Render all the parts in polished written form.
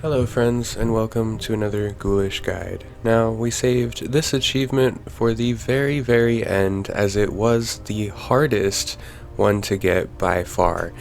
Hello friends, and welcome to another Ghoulish Guide. Now, we saved this achievement for the very end, as it was the hardest one to get by far.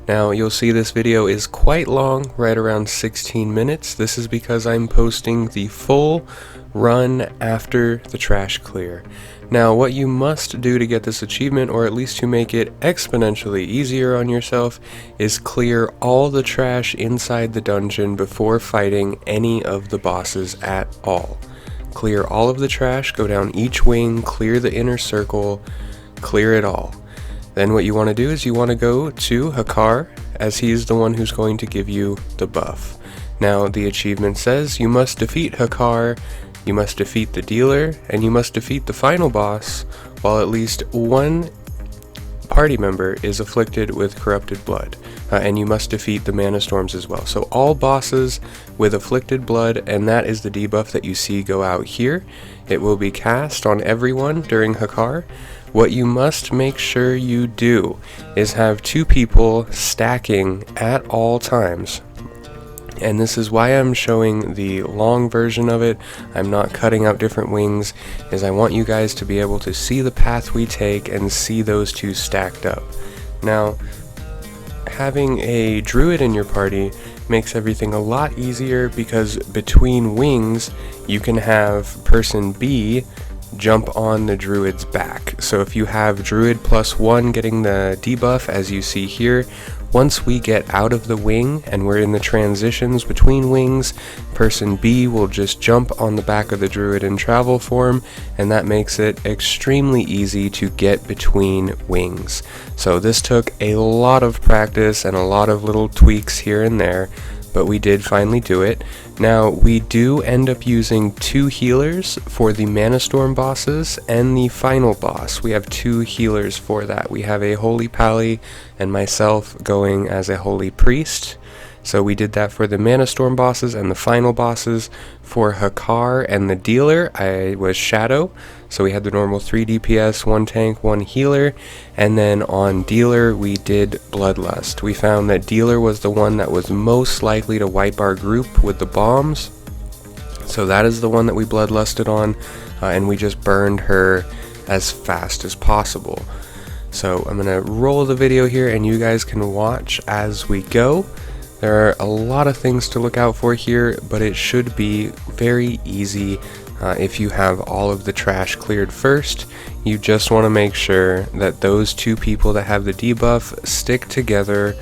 Now, you'll see this video is quite long, right around 16 minutes. This is because I'm posting the full run after the trash clear. Now, what you must do to get this achievement, or at least to make it exponentially easier on yourself, is clear all the trash inside the dungeon before fighting any of the bosses at all. Clear all of the trash, go down each wing, clear the inner circle, clear it all. Then what you want to do is you want to go to Hakar, as he is the one who's going to give you the buff. Now, the achievement says you must defeat Hakar, you must defeat the dealer, and you must defeat the final boss, while at least one party member is afflicted with corrupted blood. And you must defeat the mana storms as well. So all bosses with afflicted blood, and that is the debuff that you see go out here. It will be cast on everyone during Hakar. What you must make sure you do is have two people stacking at all times. And this is why I'm showing the long version of it. I'm not cutting out different wings, is I want you guys to be able to see the path we take and see those two stacked up. Now, having a druid in your party makes everything a lot easier, because between wings you can have person B jump on the druid's back. So if you have druid +1 getting the debuff, as you see here, once we get out of the wing and we're in the transitions between wings, person B will just jump on the back of the druid in travel form, and that makes it extremely easy to get between wings. So this took a lot of practice and a lot of little tweaks here and there, but we did finally do it. Now, we do end up using two healers for the Mana Storm bosses and the final boss. We have two healers for that. We have a Holy Pally and myself going as a Holy Priest. So we did that for the Mana Storm bosses, and the final bosses for Hakar and the dealer, I was Shadow. So we had the normal 3 DPS, 1 tank, 1 healer, and then on dealer we did Bloodlust. We found that dealer was the one that was most likely to wipe our group with the bombs. So that is the one that we Bloodlusted on, and we just burned her as fast as possible. So I'm going to roll the video here and you guys can watch as we go. There are a lot of things to look out for here, but it should be very easy if you have all of the trash cleared first. You just want to make sure that those two people that have the debuff stick together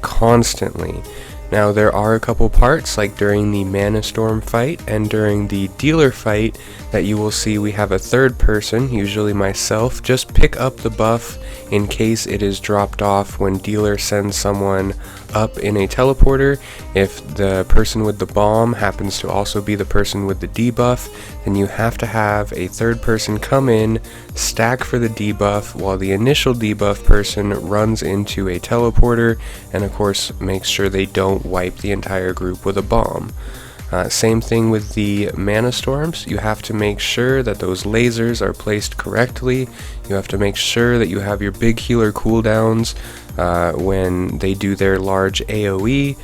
constantly. Now, there are a couple parts, like during the Mana Storm fight and during the dealer fight, that you will see we have a third person, usually myself, just pick up the buff in case it is dropped off when dealer sends someone up in a teleporter. If the person with the bomb happens to also be the person with the debuff, then you have to have a third person come in, stack for the debuff, while the initial debuff person runs into a teleporter, and of course makes sure they don't wipe the entire group with a bomb. Same thing with the Mana Storms. You have to make sure that those lasers are placed correctly. You have to make sure that you have your big healer cooldowns when they do their large AoE.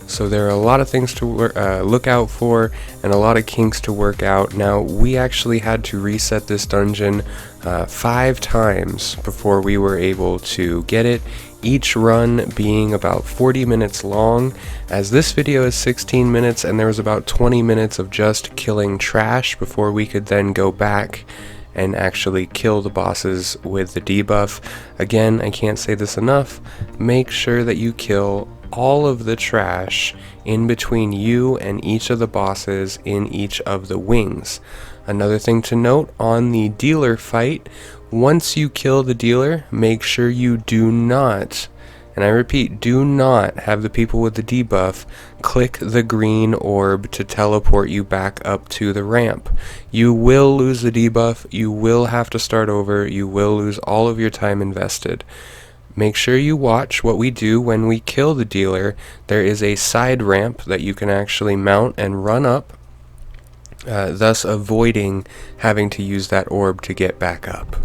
So there are a lot of things to look out for, and a lot of kinks to work out. Now, we actually had to reset this dungeon 5 times before we were able to get it, each run being about 40 minutes long, as this video is 16 minutes and there was about 20 minutes of just killing trash before we could then go back and actually kill the bosses with the debuff. Again, I can't say this enough, make sure that you kill all of the trash in between you and each of the bosses in each of the wings. Another thing to note on the dealer fight, once you kill the dealer, make sure you do not, and I repeat, do not have the people with the debuff click the green orb to teleport you back up to the ramp. You will lose the debuff, you will have to start over, you will lose all of your time invested. Make sure you watch what we do when we kill the dealer. There is a side ramp that you can actually mount and run up, thus avoiding having to use that orb to get back up.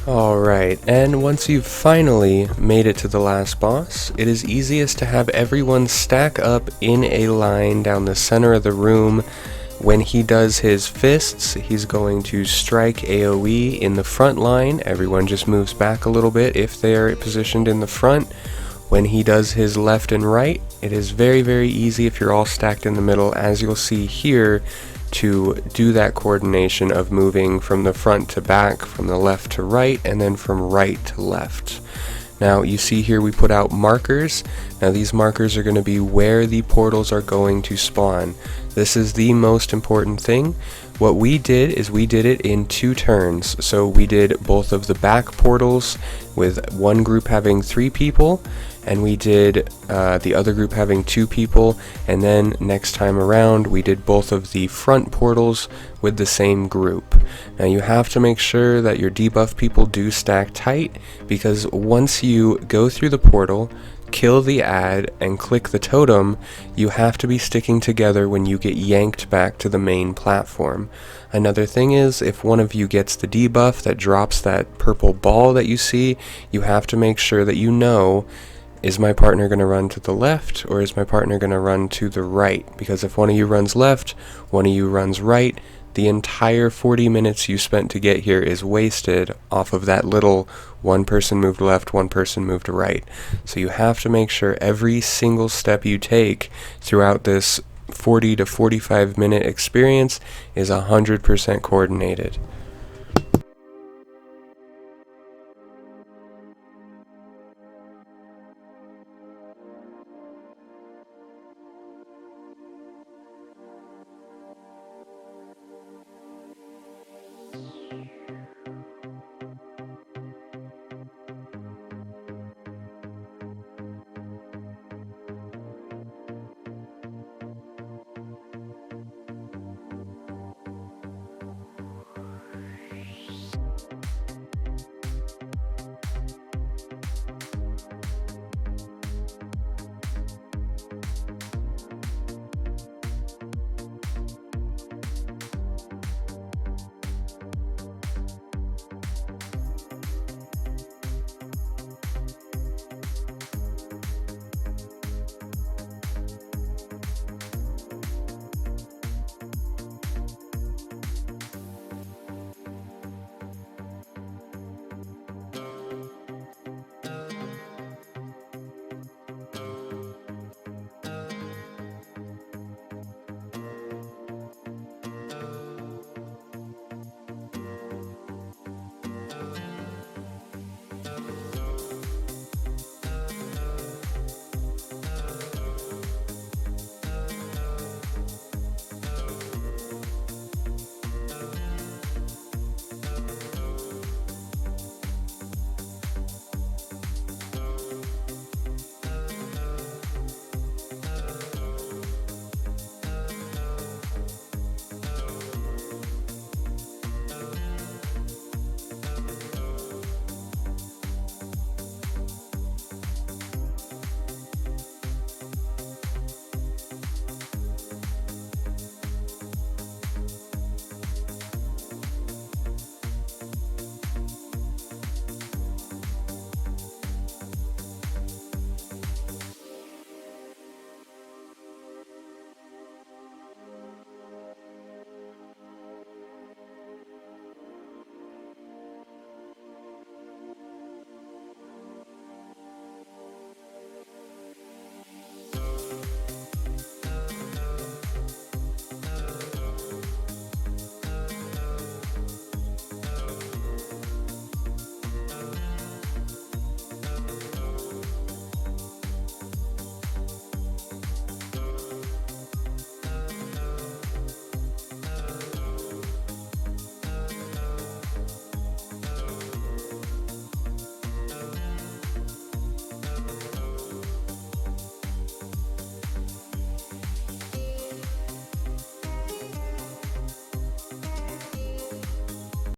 Alright, and once you've finally made it to the last boss, it is easiest to have everyone stack up in a line down the center of the room. When he does his fists, he's going to strike AoE in the front line. Everyone just moves back a little bit if they're positioned in the front. When he does his left and right, it is very, very easy if you're all stacked in the middle, as you'll see here, to do that coordination of moving from the front to back, from the left to right, and then from right to left. Now you see here we put out markers. Now these markers are going to be where the portals are going to spawn. This is the most important thing. What we did is we did it in 2 turns. So we did both of the back portals with one group having 3 people, and we did the other group having 2 people, and then next time around we did both of the front portals with the same group. Now you have to make sure that your debuff people do stack tight, because once you go through the portal, kill the ad, and click the totem, you have to be sticking together when you get yanked back to the main platform. Another thing is, if one of you gets the debuff that drops that purple ball that you see, you have to make sure that you know, is my partner going to run to the left, or is my partner going to run to the right? Because if one of you runs left, one of you runs right, the entire 40 minutes you spent to get here is wasted off of that little one person moved left, one person moved right. So you have to make sure every single step you take throughout this 40 to 45 minute experience is 100% coordinated.